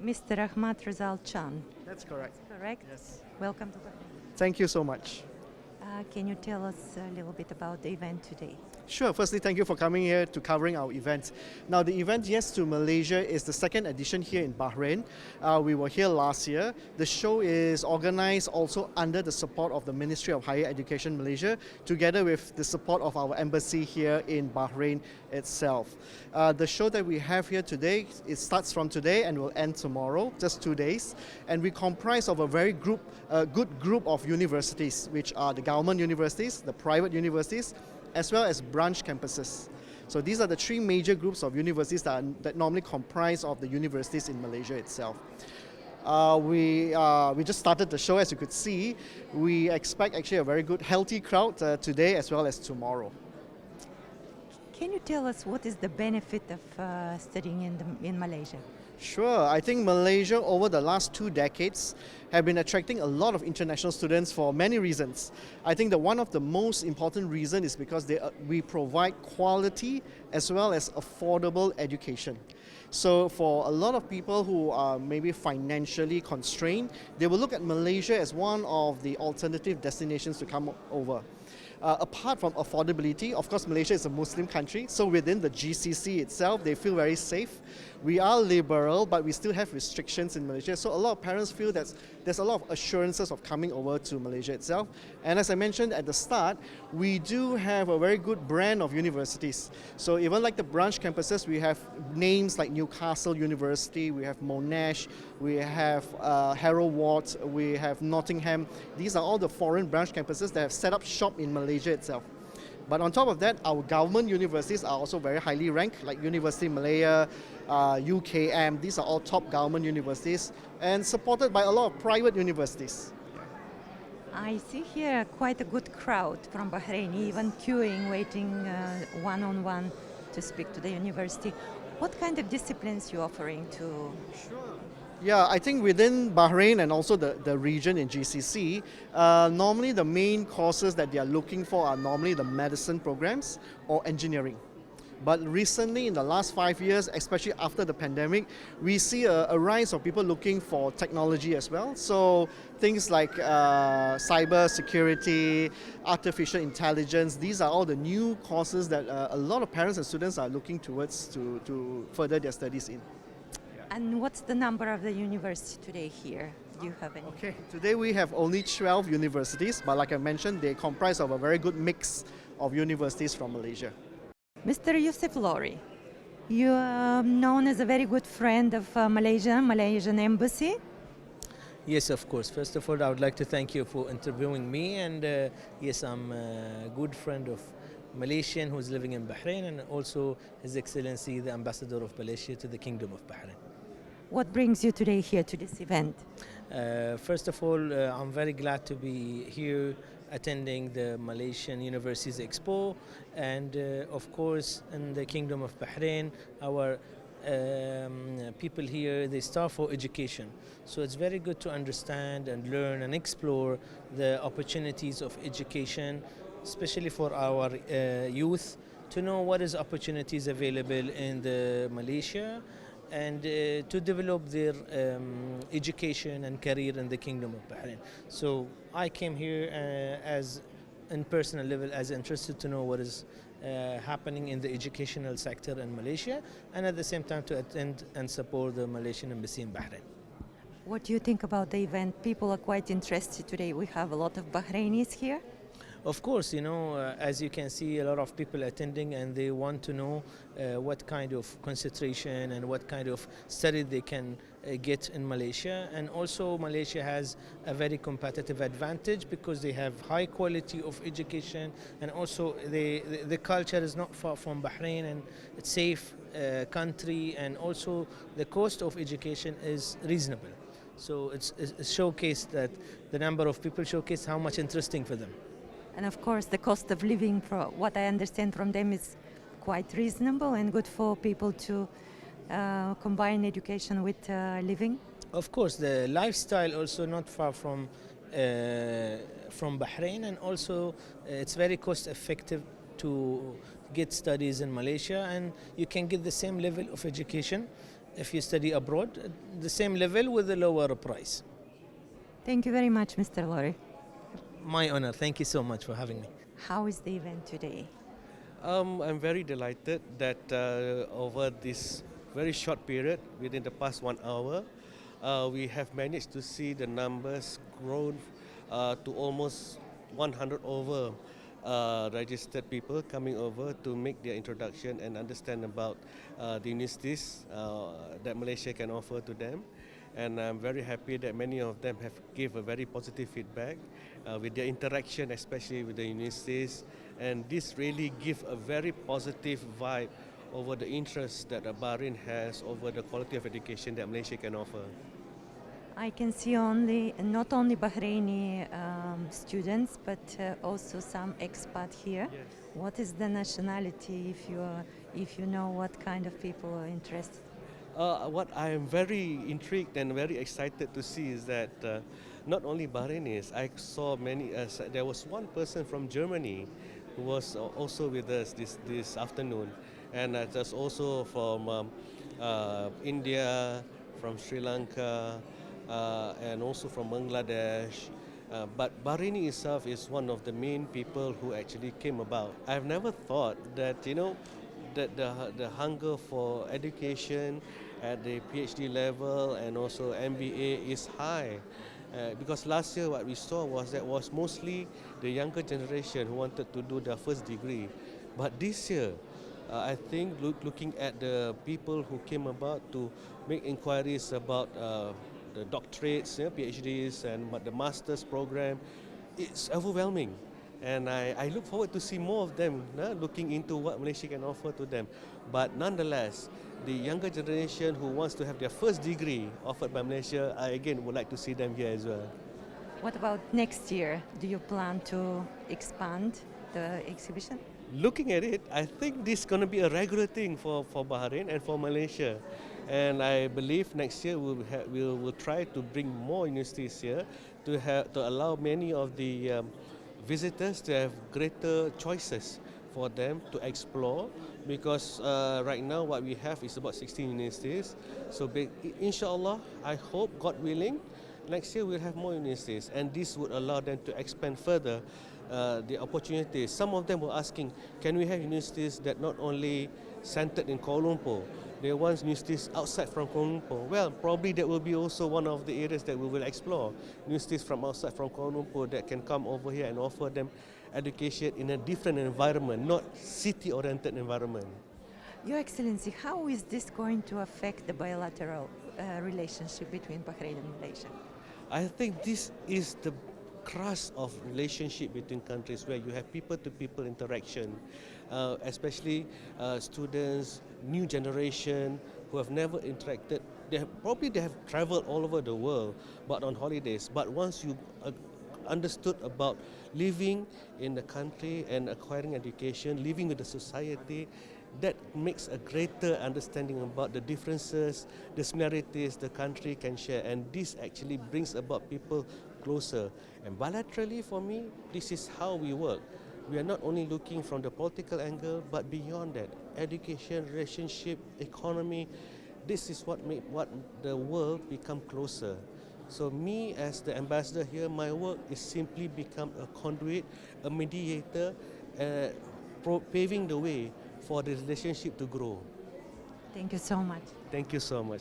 Mr. Ahmad Rizal Chan. That's correct. Correct? Yes. Welcome to Bahrain. Thank you so much. Can you tell us a little bit about the event today? Sure. Firstly, thank you for coming here to covering our event. Now, the event YES2Malaysia is the second edition here in Bahrain. We were here last year. The show is organized also under the support of the Ministry of Higher Education Malaysia, together with the support of our embassy here in Bahrain itself. The show that we have here today, it starts from today and will end tomorrow, just 2 days. And we comprise of a very good group of universities, which are the government universities, the private universities, as well as branch campuses. So these are the three major groups of universities that normally comprise of the universities in Malaysia itself. We just started the show, as you could see. We expect actually a very good, healthy crowd today as well as tomorrow. Can you tell us what is the benefit of studying in Malaysia? Sure. I think Malaysia over the last 2 decades have been attracting a lot of international students for many reasons. I think that one of the most important reasons is because we provide quality as well as affordable education. So for a lot of people who are maybe financially constrained, they will look at Malaysia as one of the alternative destinations to come over. Apart from affordability, of course, Malaysia is a Muslim country, so within the GCC itself, they feel very safe. We are liberal, but we still have restrictions in Malaysia, so a lot of parents feel that there's a lot of assurances of coming over to Malaysia itself. And as I mentioned at the start, we do have a very good brand of universities. So even like the branch campuses, we have names like Newcastle University, we have Monash, we have Harrow Ward, we have Nottingham. These are all the foreign branch campuses that have set up shop in Malaysia itself. But on top of that, our government universities are also very highly ranked, like University of Malaya, UKM. These are all top government universities and supported by a lot of private universities. I see here quite a good crowd from Bahrain, even queuing, waiting one-on-one to speak to the university. What kind of disciplines you offering to? Sure. Yeah, I think within Bahrain and also the region in GCC, normally the main courses that they are looking for are normally the medicine programs or engineering. But recently, in the last 5 years, especially after the pandemic, we see a rise of people looking for technology as well. So things like cyber security, artificial intelligence, these are all the new courses that a lot of parents and students are looking towards to further their studies in. And what's the number of the university today here? Do you have any? Okay, today we have only 12 universities, but like I mentioned, they comprise of a very good mix of universities from Malaysia. Mr. Yusuf Lori, you are known as a very good friend of Malaysian Embassy. Yes, of course. First of all, I would like to thank you for interviewing me, and yes, I'm a good friend of Malaysian who's living in Bahrain, and also His Excellency the Ambassador of Malaysia to the Kingdom of Bahrain. What brings you today here to this event? First of all, I'm very glad to be here attending the Malaysian Universities Expo, and of course in the Kingdom of Bahrain, our people here, they starve for education. So it's very good to understand and learn and explore the opportunities of education, especially for our youth, to know what is opportunities available in Malaysia, and to develop their education and career in the Kingdom of Bahrain. So I came here as in personal level as interested to know what is happening in the educational sector in Malaysia, and at the same time to attend and support the Malaysian Embassy in Bahrain. What do you think about the event? People are quite interested today. We have a lot of Bahrainis here. Of course, you know, as you can see, a lot of people attending, and they want to know what kind of concentration and what kind of study they can get in Malaysia. And also Malaysia has a very competitive advantage because they have high quality of education, and also the culture is not far from Bahrain, and it's safe country, and also the cost of education is reasonable. So it's showcased that the number of people showcase how much interesting for them. And of course, the cost of living, for what I understand from them, is quite reasonable and good for people to combine education with living. Of course, the lifestyle also not far from Bahrain, and also it's very cost effective to get studies in Malaysia, and you can get the same level of education if you study abroad, the same level with a lower price. Thank you very much, Mr. Lori. My honor. Thank you so much for having me. How is the event today? I'm very delighted that over this very short period, within the past 1 hour, we have managed to see the numbers grown to almost 100 over registered people coming over to make their introduction and understand about the universities that Malaysia can offer to them. And I'm very happy that many of them have give a very positive feedback with their interaction, especially with the universities. And this really gives a very positive vibe over the interest that Bahrain has over the quality of education that Malaysia can offer. I can see not only Bahraini students, but also some expat here. Yes. What is the nationality, if you know what kind of people are interested? What I am very intrigued and very excited to see is that not only Bahrainis, I saw many. There was one person from Germany who was also with us this afternoon, and there's also from India, from Sri Lanka, and also from Bangladesh. But Bahraini itself is one of the main people who actually came about. I've never thought that that the hunger for education at the PhD level and also MBA is high. Because last year what we saw was mostly the younger generation who wanted to do their first degree. But this year, I think looking at the people who came about to make inquiries about the doctorates, PhDs and the master's program, it's overwhelming. And I look forward to see more of them looking into what Malaysia can offer to them. But nonetheless, the younger generation who wants to have their first degree offered by Malaysia, I again would like to see them here as well. What about next year? Do you plan to expand the exhibition? Looking at it, I think this is going to be a regular thing for Bahrain and for Malaysia. And I believe next year we'll try to bring more universities here to allow many of the visitors to have greater choices for them to explore, because right now what we have is about 16 universities. So inshallah, I hope, God willing, next year we'll have more universities, and this would allow them to expand further the opportunities. Some of them were asking, can we have universities that not only centered in Kuala Lumpur, they want universities outside from Kuala Lumpur. Well, probably that will be also one of the areas that we will explore. Universities from outside from Kuala Lumpur that can come over here and offer them education in a different environment, not city-oriented environment. Your Excellency, how is this going to affect the bilateral relationship between Bahrain and Malaysia? I think this is the crust of relationship between countries, where you have people-to-people interaction, especially students, new generation who have never interacted. They have traveled all over the world, but on holidays. But once you understood about living in the country and acquiring education, living with the society, that makes a greater understanding about the differences, the similarities the country can share, and this actually brings about people closer. And bilaterally, for me, this is how we work. We are not only looking from the political angle, but beyond that, education, relationship, economy. This is what make the world become closer. So me as the ambassador here, my work is simply become a conduit, a mediator, paving the way for the relationship to grow. Thank you so much. Thank you so much.